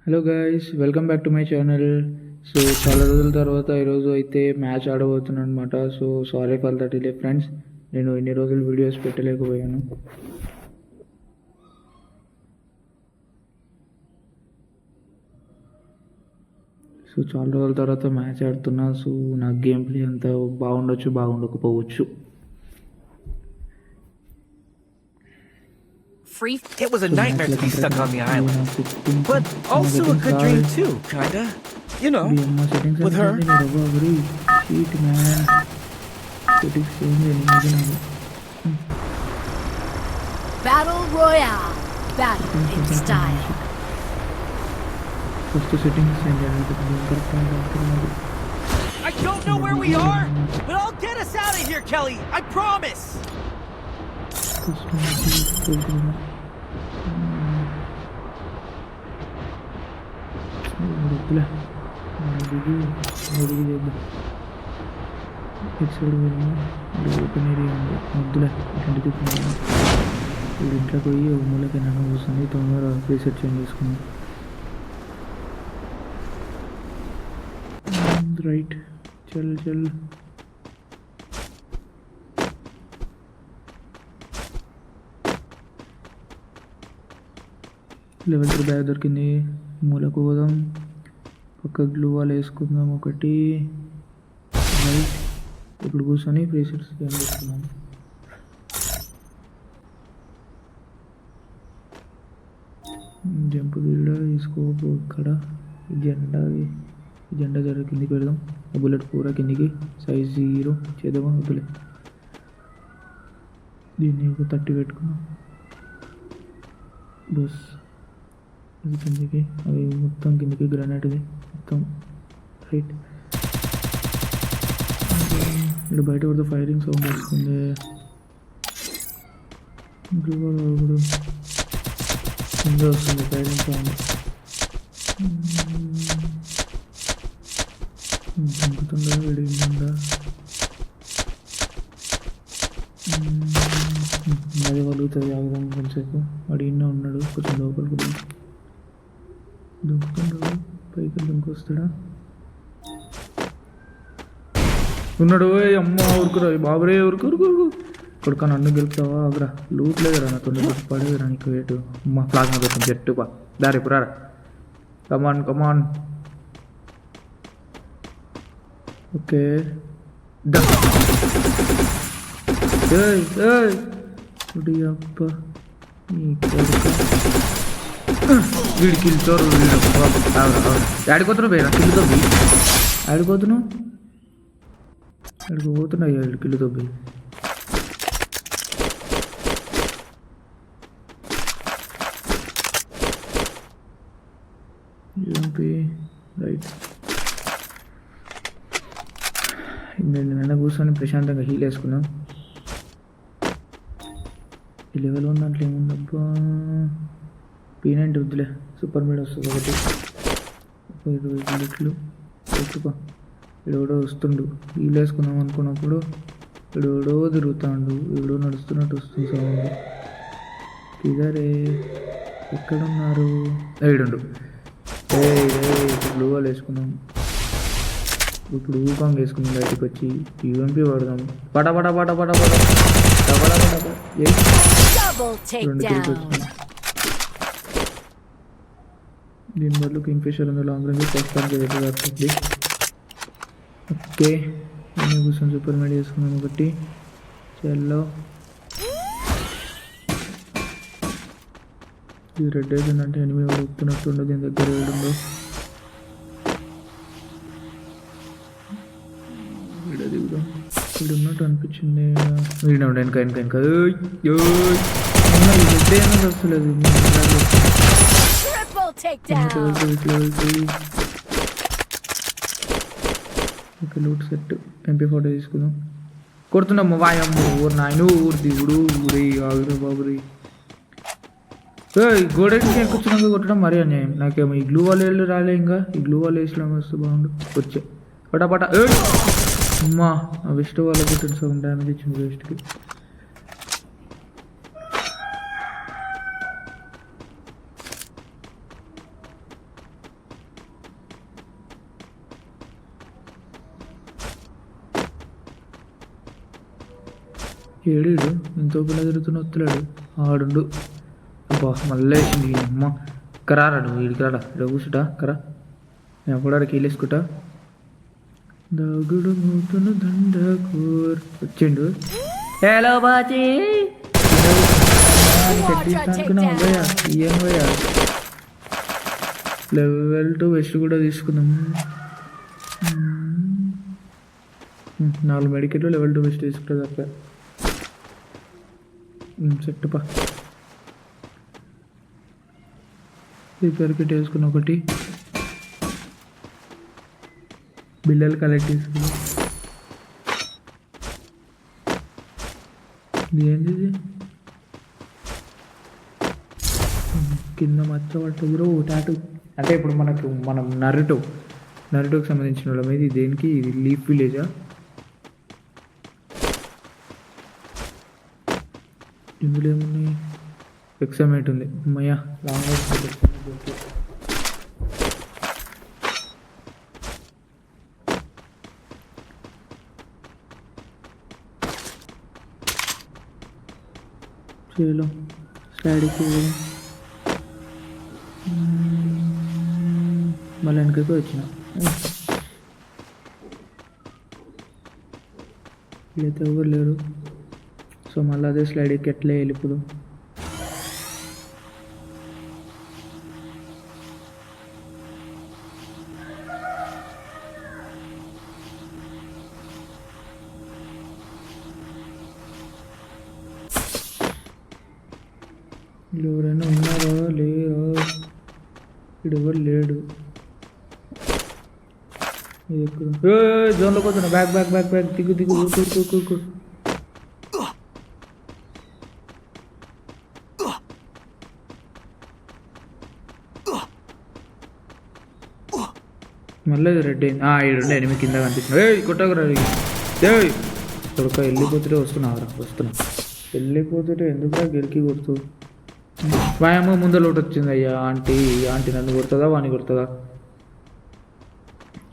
Hello guys, welcome back to my channel. So చాలా రోజుల తర్వాత ఈరోజు అయితే మ్యాచ్ ఆడబోతున్నాను అనమాట. So sorry for that delay friends, నేను ఇన్ని రోజులు వీడియోస్ పెట్టలేకపోయాను. సో చాలా రోజుల తర్వాత మ్యాచ్ ఆడుతున్నా. సో నా గేమ్ ప్లే అంతా బాగుండొచ్చు, బాగుండకపోవచ్చు. Free? It was a nightmare to be stuck on the island, but also a good dream too, kinda. You know, with her. Battle Royale. Battle in style. I don't know where we are, but I'll get us out of here, Kelly. I promise. ఇంట్లో పోయి ఒక మూలకి నన్ను కూర్చొని తొందరగా research చేసుకున్నాను. Right, చల్ చల్. లెవెల్ 3 బ్యాగ్ దొరికింది. మూలకు పోదాం. పక్క గ్లూ వాల్ వేసుకుందాం ఒకటి. రైట్, ఇప్పుడు కూర్చొని ప్రీసెట్స్ గేమ్ చేసుకున్నాం. జంప్ వీడ తీసుకోపు. ఇక్కడ ఈ జెండా జర కిందికి పెడదాం. బుల్లెట్ పూరా కిందికి సైజ్ 0 చేద్దామా? వద్దులే, దీన్ని ఒక 30 పెట్టుకున్నాం. బస్ ఇది కిందికి, అది మొత్తం కిందికి గ్రానైట్ది మొత్తం. రైట్, ఇక్కడ బయట పడితే ఫైరింగ్ సౌండ్ వస్తుంది. ఇప్పుడు కింద వస్తుంది ఫైరింగ్ సౌండ్. చంపుతుందా విడిగిందా? అది వలుగుతుంది. ఆగుదాం కొంచెంసేపు. అడిగినా ఉన్నాడు, కొంచెం లోపలికి దుంకుతున్నాడు. పైకి దుంకొస్తాడా? ఉన్నాడు. అమ్మ ఊరుకురా బాబురే, ఊరుకు ఊరుకు ఊరుకు. కొడుక నన్ను గెలుపుతావా? అగ్రా లూట్ లేదురా నా తొందర పడేదిరా నీకు. వేటు అమ్మ ప్లాస్మా దొరికింది. జట్టు బా దారి పురారా. కమాన్ కమాన్. ఓకే, అప్ప వీడి కిల్చోరు. ఆడిపోతున్నావు పోయినా కిల్లుతో పోయి. ఆడిపోతున్నావు పోతున్నాయి కిల్లుతో పోయి. రైట్, నిన్న కూర్చొని ప్రశాంతంగా హీల్ వేసుకున్నాం. ఈ లెవెల్ ఉన్న దాంట్లో ఏముందబ్బా? P90 వద్దులే, సూపర్ మీడ్ వస్తుంది ఒకటి. 20 బుల్లెట్లు పెట్టుకో. ఇడెవడో వస్తుండు. హీల్ వేసుకుందాం అనుకున్నప్పుడు ఇడెవడో తిరుగుతాడు. ఇవిడో నడుస్తున్నట్టు వస్తుంది సౌండ్. ఇదరే ఎక్కడున్నారు? ఏడుండు. బ్లూ వాల్ వేసుకుందాం. ఇప్పుడు ఊకాంగ్ వేసుకుందాం. బయటకు వచ్చి UMP పడదాం. పట పట పట పట పట పట. 2 కిల్స్ వచ్చినాయి. దీని బదులు కింగ్ఫిషర్ ఉంది. లాంగ్ రేంజ్ ప్రస్తుతానికి వస్తుంది. ఓకే, నేను కూర్చొని సూపర్ మీడ్ చేసుకున్నాను ఒకటి. చల్లో, ఇది రెడ్ అయిపోయిందంటే ఎనిమిది వస్తున్నట్టుండదు. దీని దగ్గర ఏడుందో వీడ దిగుదాం. వీడు ఉన్నట్టు అనిపించింది. వీడు వెనక వెనక వెనక రెడ్ అయినా వస్తలేదు. Okay, loot set. MP40 తీసుకుందాం. కొడుతున్నాము. వాయమ్ము ఊరు నాయన ఊరు దిగుడు ఊరే. ఆగురు బాబురి. గోడకి ఎక్కుచ్చినాక కొట్టడం మరీ అన్యాయం. నాకేమో ఈ గ్లూ వాల్ వేళ్ళు రాలే. ఇంకా ఈ గ్లూ వాల్ వేసడం వస్తే బాగుండు. వచ్చే పటాపట. అమ్మా, ఆ వెస్ట్ వాళ్ళకి కొట్టిన సగం డ్యామేజ్ ఇచ్చింది వెస్ట్కి. ఏడీడు ఎంతో పిల్ల తిరుగుతున్న వస్తున్నాడు ఆడుండు. అబ్బా మళ్ళీ వేసింది అమ్మ. కరారా నువ్వు వీడికి రాడా ఇక్కడ కూర్చుంటా కరా. నేను కూడా కీలేసుకుంటా. దాగుడు మూతును దండకూర్ వచ్చిండు. హలో బాజీ అనుకున్నాం భయ్యా. ఏం భయ్యా లెవెల్ 2 వెస్ట్ కూడా తీసుకుందాం. 4 మెడికెట్లు లెవెల్ 2 వెస్ట్ తీసుకుంటా తప్ప చెట్టుపా. రిపేర్ కిట్ వేసుకుని ఒకటి బిల్లలు కలెక్ట్ చేసుకుని. ఏంది కింద మచ్చ పట్టదు టాటూ. అంటే ఇప్పుడు మనం నరుటోకి సంబంధించిన వాళ్ళ మీద దేనికి ఇది లీఫ్ విలేజా. ఇందులో ఏమున్నాయి ఎక్సమేట్ ఉంది అమ్మయ్యా. లాంగ్ చేలో స్టాడీకి మళ్ళీ వెనకకి వచ్చిన వీళ్ళైతే ఎవరు లేరు. సో మళ్ళీ అదే స్లైడ్కి ఎట్లా వెళ్ళిపోదు. ఎవరైనా ఉన్నారా లేరా. ఇక్కడ ఎవరు లేడు. జోన్లో పోతున్నా. బ్యాక్ బ్యాక్ బ్యాక్ బ్యాక్ దిగు దిగు కూకు. మళ్ళీ రెడ్ అయింది. ఈడుండే ఎనిమిది కింద కనిపిస్తుంది. కొట్టకురా కొడుక. వెళ్ళిపోతుంటే వస్తున్నా వెళ్ళిపోతుంటే ఎందుకురా గెలికి కొడుతూ. వాయమ్మ ముందర లోటు వచ్చింది. అయ్యా ఆంటీ నన్ను కొడుతుందా వాణ్ణి కొడుతుందా.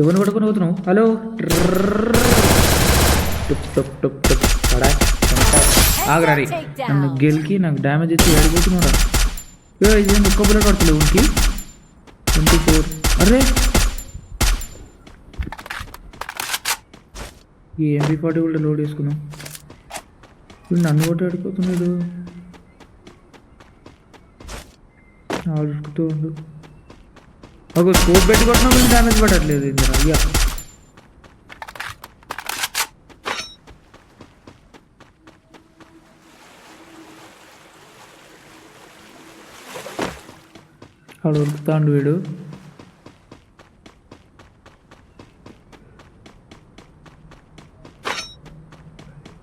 ఎవరిని పట్టుకొని పోతున్నావు. హలో ఆగరారి. నన్ను గెలికి నాకు డ్యామేజ్ ఇచ్చి ఏడిపోతున్నాడా. ఇదేం ఒక్క బుల్లెట్ పడతలేవు ఉనికి. 24. అరే ఈ MP40 కూడా లోడ్ చేసుకున్నాం. ఇప్పుడు నన్ను కూడా ఆడిపోతున్నాడు. ఆడుతూ ఉండు. ఒక స్కోప్ పెట్టి కొట్టినా కొంచెం డ్యామేజ్ పడట్లేదు. ఇందులో అయ్యా ఆడు ఉరుకుతాండు వీడు.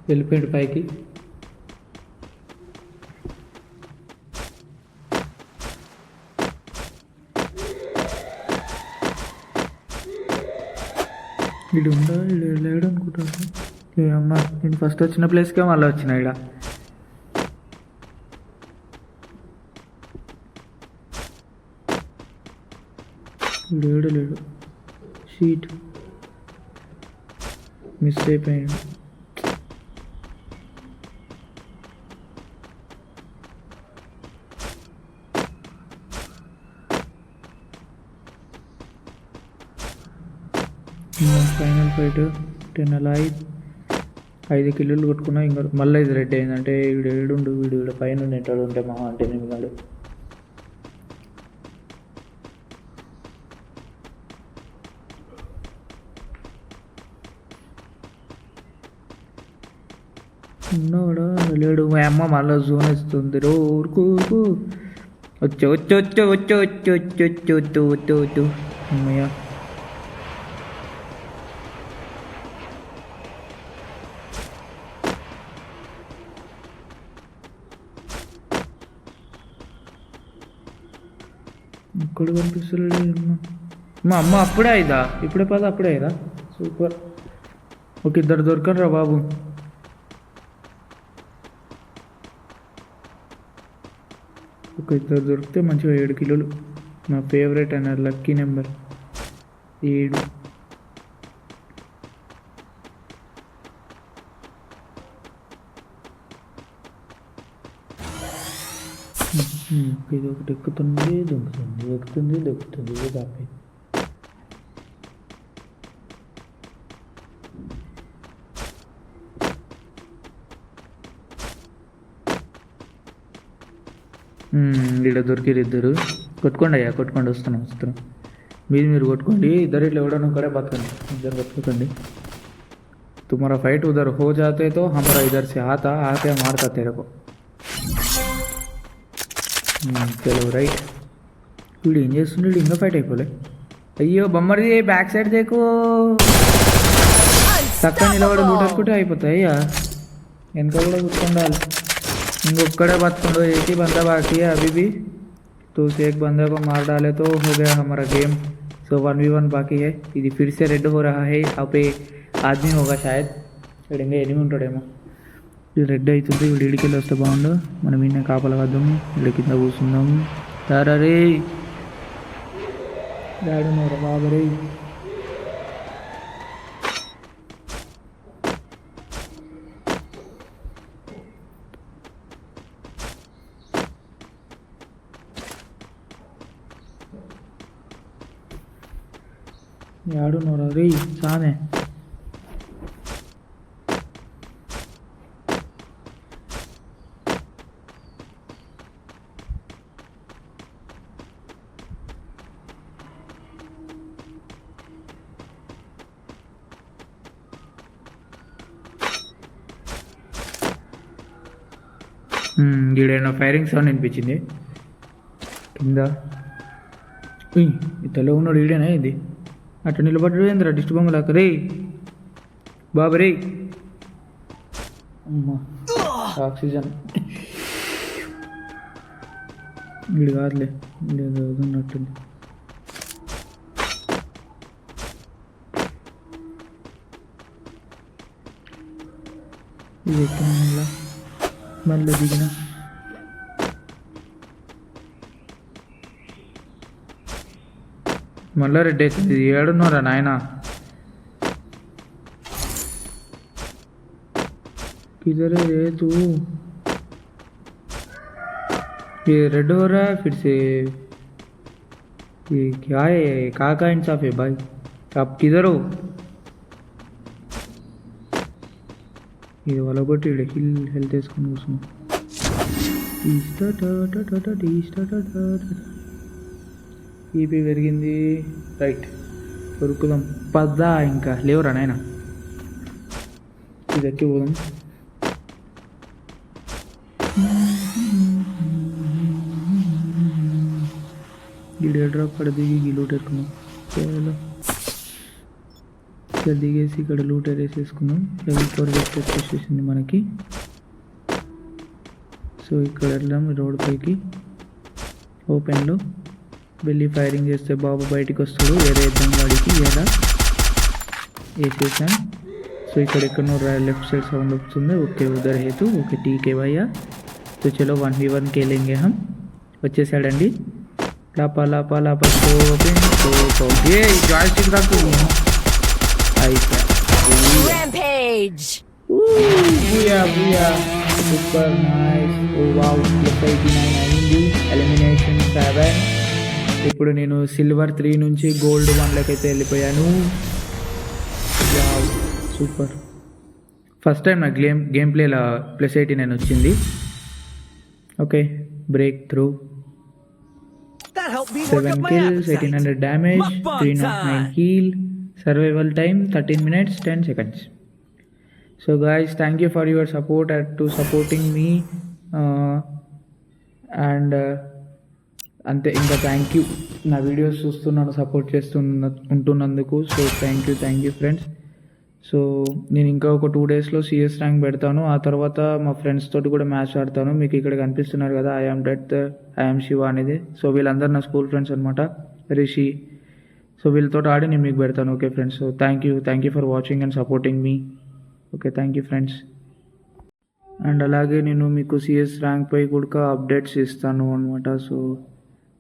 వెళ్ళిపోయాడు పైకి. వీడు లేడు అనుకుంటాను. ఏమన్నా నేను ఫస్ట్ వచ్చిన ప్లేస్కే మళ్ళీ వచ్చిన. ఇక్కడ లేడు. షీట్ మిస్ అయిపోయాడు. Final fight 10 live 5 కిల్లులు కొట్టుకున్నా. ఇంకా మళ్ళీ ఇది రెడ్ అయిందంటే వీడు ఏడుండు. వీడు వీడు పైన ఉంటాడు. ఉంటే మహా అంటే నిమిగాడు. ఉన్నాడా లేడు. మా అమ్మ మళ్ళీ జోన్ ఇస్తుంది. ఊరుకు వచ్చో అమ్మయ్య. ఇక్కడ కనిపిస్తుంది మా అమ్మ. అప్పుడే అయిదా ఇప్పుడే పద అప్పుడే అయిదా. సూపర్. ఒక ఇద్దరు దొరకరా బాబు. ఒక ఇద్దరు దొరికితే మంచిగా 7 కిలోలు. నా ఫేవరెట్ అయిన లక్కీ నెంబర్ 7. ఇది ఒకటి ఎక్కుతుంది దుంకుతుంది ఎక్కుతుంది దుంకుతుంది ఇది కాపీ. ఇక్కడ దొరికిరు ఇద్దరు. కొట్టుకోండి అయ్యా, కొట్టుకోండి. వస్తున్నాం. మీరు కొట్టుకోండి. ఇద్దరు ఇట్లా ఎవడన్నా ఒక్కడే బతకండి, ఇద్దరు కొట్టుకోకండి. तुम्हारा फाइट उधर हो जाते तो हमारा इधर से आता आके मारता तेरे को. चलो రైట్. వీడు ఏం చేస్తుండీ? ఇంకా ఫైట్ అయిపోలే. అయ్యో బొమ్మరి బ్యాక్ సైడ్ దేకు. చక్కగా నిలబడి లూటేసుకుంటే అయిపోతాయి. అయ్యా వెనక కూడా కూర్చుండాలి. ఇంకొక్కడే బతుకుండో ఏకి బందా బాకీ है अभी भी, तो उसे एक बंदे को मार डाले तो हो गया हमारा गेम. सो 1v1 बाकी है. ఇది फिर से रेड हो रहा है. यहाँ पे ఆద్మీ హోగా షాయద్. ఇక్కడ ఇంకా ఎనిమి ఉంటాడేమో. ఇది రెడ్ అవుతుంది. వీడు ఇడికెళ్ళి వస్తే బాగుండు. మనం ఈయన కాపలా వద్దాము. ఇక్కడ కింద కూర్చుందాము. రే డాడున్నారా బాబరే. ఆడున్నారా రే సామే. ఈడైనా ఫైరింగ్ సౌండ్ వినిపించింది కింద. ఇతలో ఉన్నాడు ఈడేనా ఇది? అట్లా నిలబడ్డాడు ఏందిరా డిస్ట్ బొమ్మలాక. రే బాబు రే. అమ్మా ఆక్సిజన్ వీడు కాదులే, ఉన్నట్టుంది. ఇది ఎక్కడ మళ్ళీ దిగిన. మళ్ళీ రెడ్ అవుతుంది. ఏడున్నారా నాయన? किधर है रे तू? ये रेड हो रहा है फिर से. ये क्या है? कहाँ का इंसाफ है भाई? आप किधर हो? ये वाला बट हिल हेल्थ వేసుకొని కూర్చున్నా. ఈపీ పెరిగింది. రైట్ దొరుకుదాం పద్దా. ఇంకా లేవురా నాయన. ఇది ఎక్కి పోదాం. గిడే డ్రాప్ అక్కడ దిగి లూట్ ఎట్టుకున్నాం. ఇక్కడ దిగేసి ఇక్కడ లూట్ వేసేసుకున్నాం. లెవెల్ 4 వచ్చేసింది మనకి. సో ఇక్కడ వెళ్దాం రోడ్ పైకి. ఓపెన్లో వెళ్ళి ఫైరింగ్ చేస్తే బాబు బయటికి వస్తాడు. వేరే వాడికి ఎలా వేసేసాం. సో ఇక్కడ ఎక్కడో లెఫ్ట్ సైడ్ సౌండ్ వస్తుంది. ఓకే ఉదర్ హేతు. ఓకే టీకే భయ్యా. तो चलो 1v1 खेलेंगे हम. వచ్చేసాడండి. లాపా లాపా లాపా ये जॉयस्टिक रख दो. Rampage. बुया super nice. oh wow plus 89 అయింది. ఎలిమినేషన్ 7. ఇప్పుడు నేను సిల్వర్ 3 నుంచి గోల్డ్ 1 లకైతే వెళ్ళిపోయాను. Wow super. ఫస్ట్ టైం నా గేమ్ ప్లేలో ప్లస్ 89 వచ్చింది. Okay break through. 7 kills, 1800 damage, 309 heal, survival time 13 minutes 10 seconds. So guys, thank you for your support to supporting me and అంతే. ఇంకా థ్యాంక్ యూ నా videos చూస్తున్నాను support ఉంటున్నందుకు. So thank you friends. So నేను ఇంకా ఒక 2 daysలో CS rank పెడతాను. ఆ తర్వాత మా ఫ్రెండ్స్ తోటి కూడా మ్యాచ్ ఆడతాను. మీకు ఇక్కడ కనిపిస్తున్నారు కదా ఐఎమ్ డెత్, ఐఎమ్ శివ అనేది. సో వీళ్ళందరూ నా స్కూల్ ఫ్రెండ్స్ అనమాట. రిషి. సో వీళ్ళతో ఆడి నేను మీకు పెడతాను. Okay friends. So thank you for watching and supporting me. Okay thank you friends. And అలాగే నేను మీకు సిఎస్ ర్యాంక్ పై కూడా అప్డేట్స్ ఇస్తాను అనమాట. So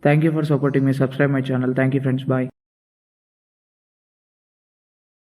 thank you for supporting మీ. Subscribe my channel. Thank you friends. Bye.